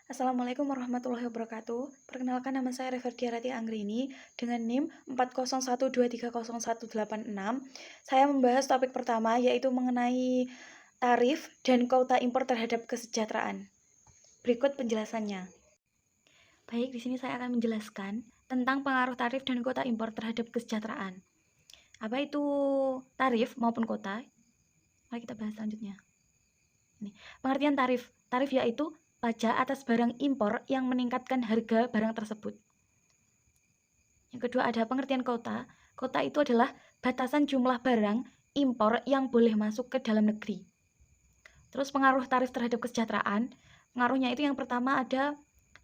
Assalamualaikum warahmatullahi wabarakatuh. Perkenalkan, nama saya Reverdia Rati Anggrini dengan NIM 401230186. Saya membahas topik pertama, yaitu mengenai tarif dan kuota impor terhadap kesejahteraan. Berikut penjelasannya. Baik, di sini saya akan menjelaskan tentang pengaruh tarif dan kuota impor terhadap kesejahteraan. Apa itu tarif maupun kuota? Mari kita bahas selanjutnya. Pengertian tarif. Tarif yaitu pajak atas barang impor yang meningkatkan harga barang tersebut. Yang kedua ada pengertian kuota. Kuota itu adalah batasan jumlah barang impor yang boleh masuk ke dalam negeri. Terus pengaruh tarif terhadap kesejahteraan. Pengaruhnya itu yang pertama ada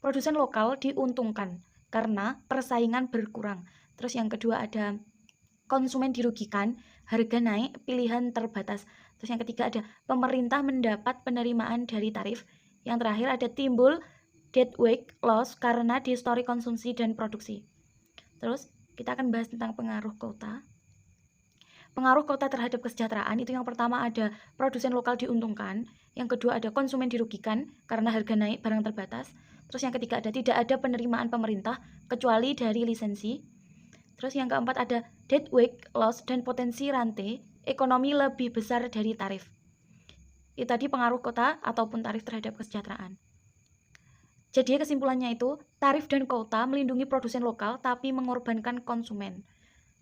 produsen lokal diuntungkan karena persaingan berkurang. Terus yang kedua ada konsumen dirugikan, harga naik, pilihan terbatas. Terus yang ketiga ada pemerintah mendapat penerimaan dari tarif. Yang terakhir ada timbul deadweight loss karena distorsi konsumsi dan produksi. Terus kita akan bahas tentang pengaruh kuota. Pengaruh kuota terhadap kesejahteraan itu yang pertama ada produsen lokal diuntungkan, yang kedua ada konsumen dirugikan karena harga naik barang terbatas. Terus yang ketiga ada tidak ada penerimaan pemerintah kecuali dari lisensi. Terus yang keempat ada deadweight loss dan potensi rantai ekonomi lebih besar dari tarif. Itu tadi pengaruh kuota ataupun tarif terhadap kesejahteraan. Jadi kesimpulannya itu, tarif dan kuota melindungi produsen lokal tapi mengorbankan konsumen.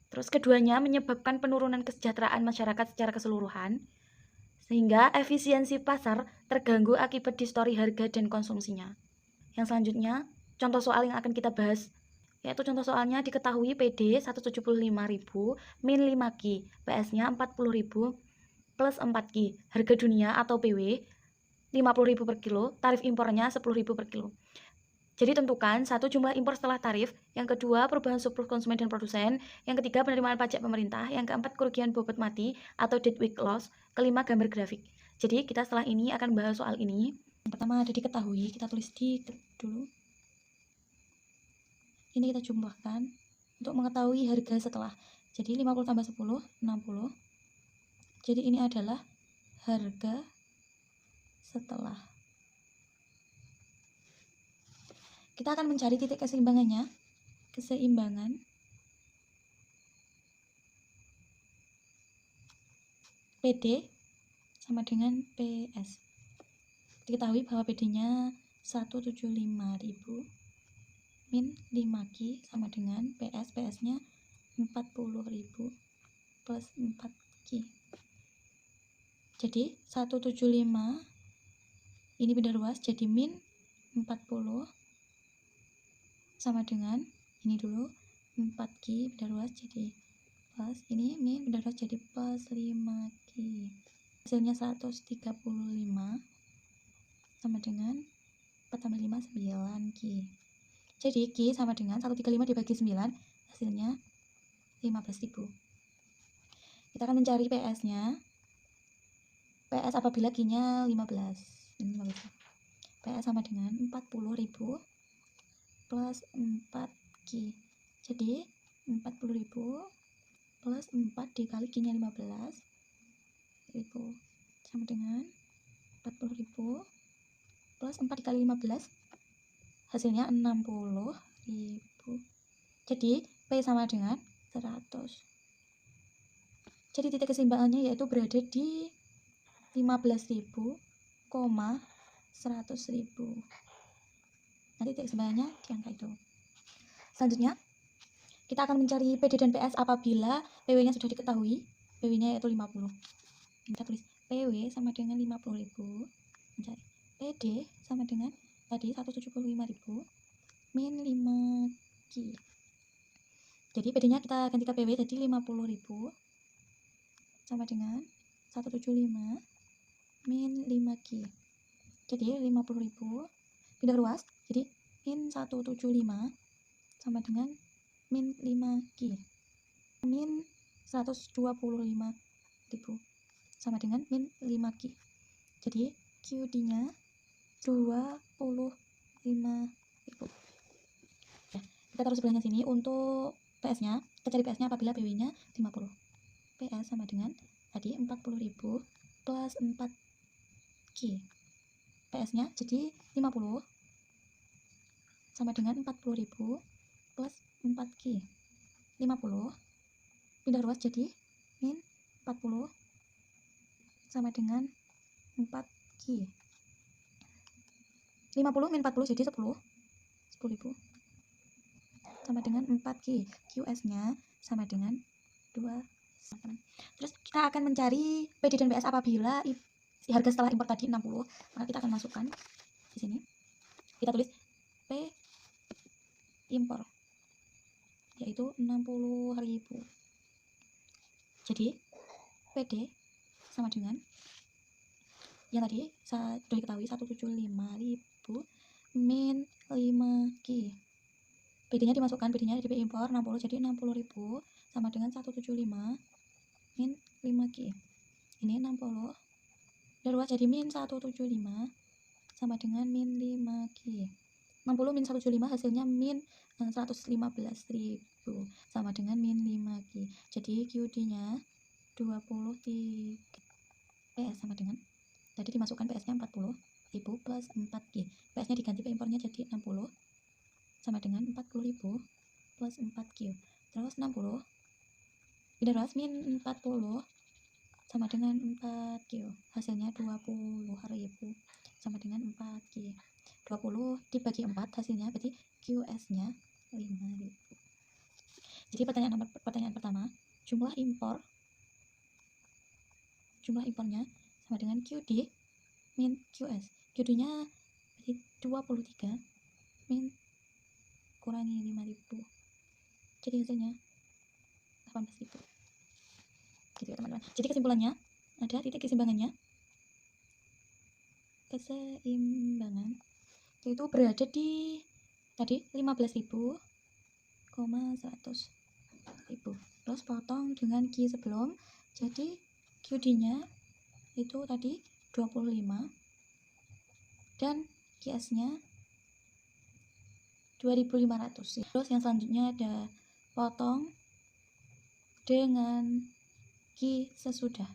Terus keduanya menyebabkan penurunan kesejahteraan masyarakat secara keseluruhan, sehingga efisiensi pasar terganggu akibat distorsi harga dan konsumsinya. Yang selanjutnya, contoh soal yang akan kita bahas, yaitu contoh soalnya diketahui PD 175.000 min 5Q, PS-nya 40.000 plus 4Q, harga dunia atau PW 50.000 per kilo, tarif impornya 10.000 per kilo. Jadi tentukan satu jumlah impor setelah tarif, yang kedua perubahan surplus konsumen dan produsen, yang ketiga penerimaan pajak pemerintah, yang keempat kerugian bobot mati atau deadweight loss, kelima gambar grafik. Jadi kita setelah ini akan bahas soal ini. Yang pertama ada diketahui, kita tulis dulu. Ini kita jumlahkan untuk mengetahui harga setelah. Jadi 50 tambah 10, 60. Jadi ini adalah harga setelah. Kita akan mencari titik keseimbangannya. Keseimbangan PD sama dengan PS. Diketahui bahwa PD-nya 175.000 min 5Q sama dengan PS. PS-nya 40.000 plus 4Q. Jadi 175 ini beda ruas jadi min 40 sama dengan ini dulu 4Q beda ruas jadi plus ini min beda ruas jadi plus 5Q. Hasilnya 135 sama dengan 4 tambah 5 9Q. Jadi Q sama dengan 135 dibagi 9, hasilnya 15.000. Kita akan mencari PS-nya. PS apabila Q-nya 15. Ini 15. PS sama dengan 40.000 plus 4Q. Jadi 40.000 plus 4 dikali Q-nya 15.000 sama dengan 40.000 plus 4 dikali 15, hasilnya 60.000. Jadi P sama dengan 100. Jadi titik keseimbangannya yaitu berada di 15.000, 100.000. Nanti titik keseimbangannya di angka itu. Selanjutnya kita akan mencari PD dan PS apabila PW-nya sudah diketahui. PW-nya yaitu 50. Kita tulis PW sama dengan 50.000. Mencari PD sama dengan tadi 175.000 min 5Q. Jadi PD-nya kita ganti ke PW jadi 50.000 sama dengan 175 min 5Q. Jadi 50.000 pindah ruas jadi min 175 sama dengan min 5Q. Min 125.000 sama dengan min 5Q. Jadi QD-nya 25.000. Ya, kita taruh sebelahnya sini. Untuk PS-nya, kita cari PS-nya apabila PW-nya 50. PS sama dengan tadi 40.000 plus 4Q. PS-nya jadi 50 sama dengan 40.000 plus 4Q. 50 pindah ruas jadi min 40 sama dengan 4Q. 50 min 40 jadi 10.000 sama dengan 4Q. QS nya sama dengan 2. Terus kita akan mencari PD dan PS apabila harga setelah impor tadi 60, maka kita akan masukkan di sini. Kita tulis P impor yaitu 60.000. Jadi PD sama dengan yang tadi sudah diketahui 175.000 min 5Q. PD-nya dimasukkan, PD-nya di impor 60 jadi 60.000 sama dengan 175 min 5Q. Ini 60 dan ruas jadi min 175 sama dengan min 5Q. 60 min 175 hasilnya min 115.000 sama dengan min 5Q. Jadi QD-nya 23. PS sama dengan tadi dimasukkan PS-nya 40.000 plus 4Q. PS-nya diganti P impornya jadi 60 sama dengan 40.000 plus 4Q. Terus 60 pindah ruas min 40 sama dengan 4Q. Hasilnya 20.000 sama dengan 4Q. 20 dibagi 4 hasilnya berarti QS-nya 5.000. Jadi pertanyaan pertama, jumlah impornya sama dengan QD min QS. QD-nya berarti 23 min kurangi 5.000. Jadi hasilnya 18.000. Gitu ya teman-teman. Jadi kesimpulannya ada titik keseimbangan yaitu berada di tadi 15.000, 100.000. Terus potong dengan Q sebelum, jadi QD-nya itu tadi 25 dan QS-nya 2.500. Terus yang selanjutnya ada potong dengan Q sesudah.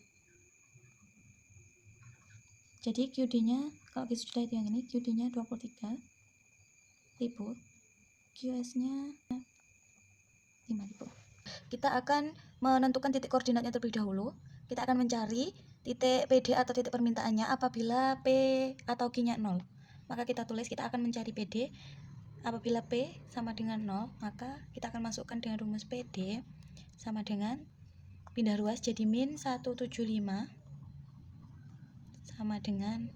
Jadi QD-nya kalau Q sesudah itu yang ini, QD-nya 23.000, QS-nya 5.000. Kita akan menentukan titik koordinatnya terlebih dahulu. Kita akan mencari titik PD atau titik permintaannya apabila P atau Q-nya 0. Maka kita akan mencari PD apabila P sama dengan 0, maka kita akan masukkan dengan rumus PD sama dengan pindah ruas jadi min 175 sama dengan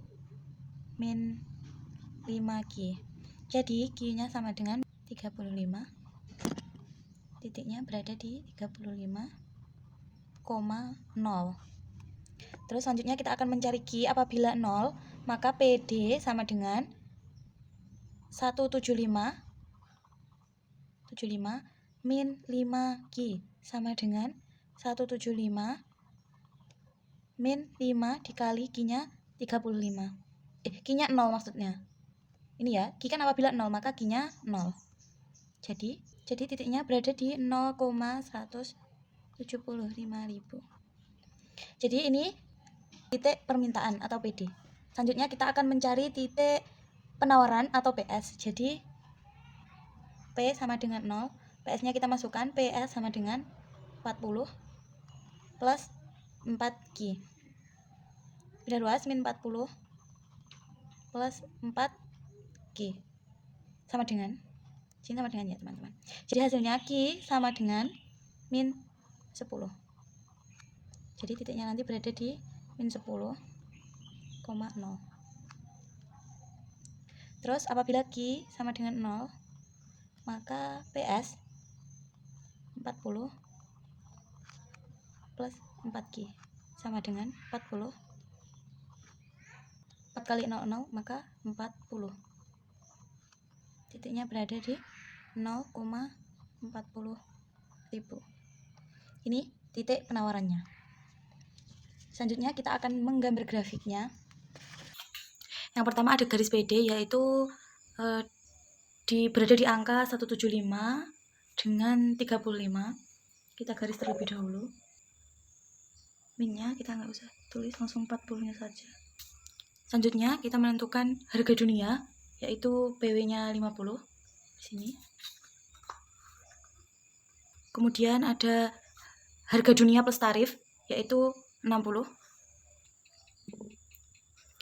min 5Q. Jadi Q-nya sama dengan 35. Titiknya berada di 35,0. Terus selanjutnya kita akan mencari Q apabila 0, maka PD sama dengan 175 min 5Q sama dengan 175 min 5 dikali Q-nya 35. Q-nya 0 maksudnya. Ini ya, Q kan apabila 0 maka Q-nya 0. Jadi titiknya berada di 0,175.000. Jadi ini titik permintaan atau PD. Selanjutnya kita akan mencari titik penawaran atau PS. Jadi P sama dengan 0, PS-nya kita masukkan, PS sama dengan 40 plus 4Q. Pindah ruas min 40 plus 4Q sama dengan sini sama dengan ya teman-teman. Jadi hasilnya Q sama dengan min 10. Jadi titiknya nanti berada di min 10,0. Terus apabila Q sama dengan 0, maka PS 40 plus 4Q sama dengan 40. 4 kali 00 maka 40. Titiknya berada di 0,40.000. Ini titik penawarannya. Selanjutnya kita akan menggambar grafiknya. Yang pertama ada garis PD yaitu berada di angka 175 dengan 35. Kita garis terlebih dahulu. Minnya kita nggak usah tulis, langsung 40-nya saja. Selanjutnya kita menentukan harga dunia yaitu PW-nya 50. di sini. Kemudian ada harga dunia plus tarif, yaitu 60.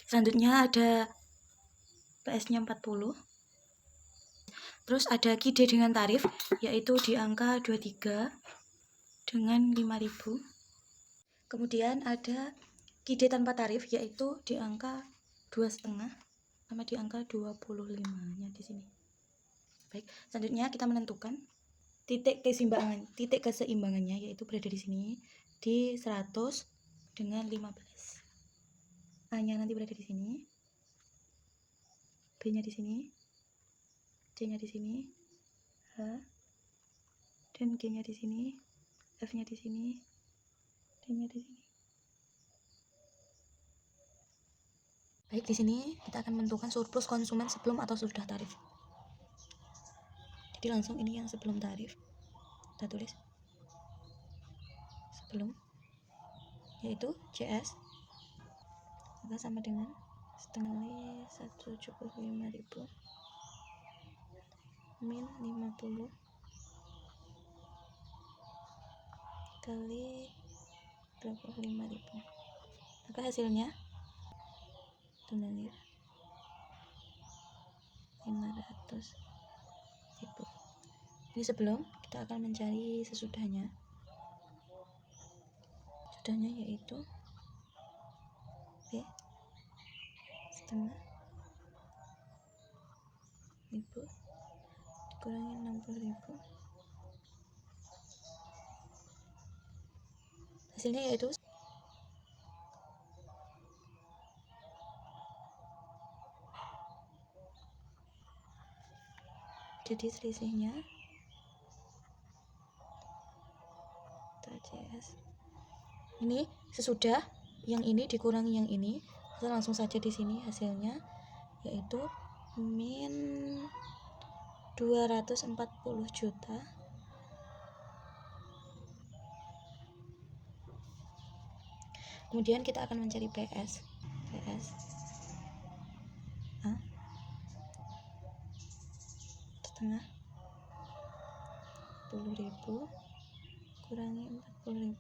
Selanjutnya ada PS-nya 40. Terus ada KID dengan tarif, yaitu di angka 23 dengan 5.000. Kemudian ada KID tanpa tarif, yaitu di angka 2,5 sama di angka 25-nya di sini. Baik, selanjutnya kita menentukan titik keseimbangannya, yaitu berada di sini di 100 dengan 15. A-nya nanti berada di sini, B-nya di sini, C-nya di sini, H dan G-nya di sini, F-nya di sini, D-nya di sini. Baik, di sini kita akan menentukan surplus konsumen sebelum atau sudah tarif. Jadi langsung ini yang sebelum tarif. Kita tulis sebelum, yaitu CS, maka sama dengan setengah kali 175.000 min 50 kali 25.000, maka hasilnya mengalir 500.000. Ini sebelum, kita akan mencari sesudahnya. Sesudahnya yaitu B setengah ribu dikurangi 60.000, hasilnya yaitu jadi selisihnya CS ini sesudah yang ini dikurangi yang ini, kita langsung saja di sini hasilnya yaitu min 240 juta. Kemudian kita akan mencari PS A setengah 10.000 kurangi 40.000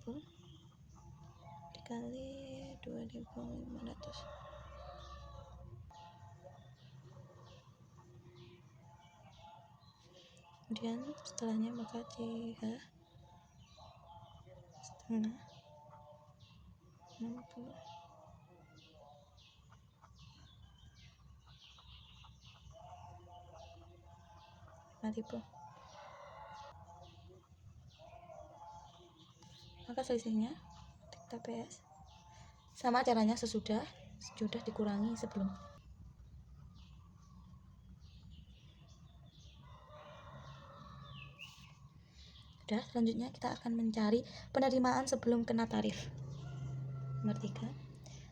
dikali 2.500. Kemudian setelahnya maka CH setengah 60 5.000, maka selisihnya kita PS sama caranya sesudah dikurangi sebelum. Udah, selanjutnya kita akan mencari penerimaan sebelum kena tarif. Nomor 3,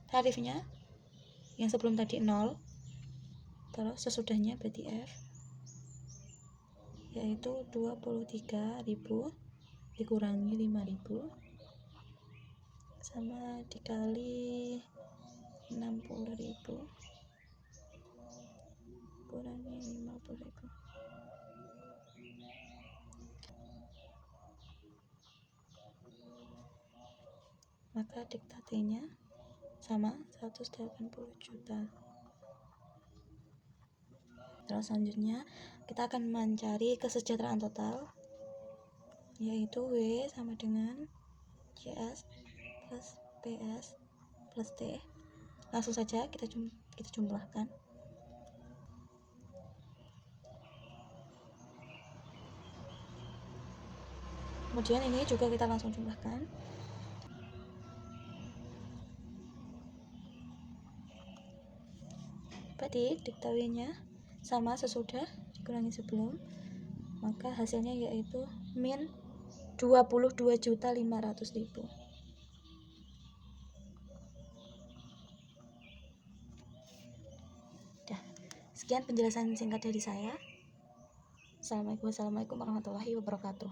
tarifnya yang sebelum tadi 0, terus sesudahnya berarti F, yaitu 23.000 dikurangi 5.000 sama dikali 60.000 kurangi 50.000. Maka diktatenya sama 180 juta. Terus selanjutnya kita akan mencari kesejahteraan total, yaitu W sama dengan CS plus PS plus T. Langsung saja kita jumlahkan. Kemudian ini juga kita langsung jumlahkan. Berarti diktawinya sama sesudah dikurangi sebelum, maka hasilnya yaitu min 22.500.000. Dah, sekian penjelasan singkat dari saya. Assalamualaikum warahmatullahi wabarakatuh.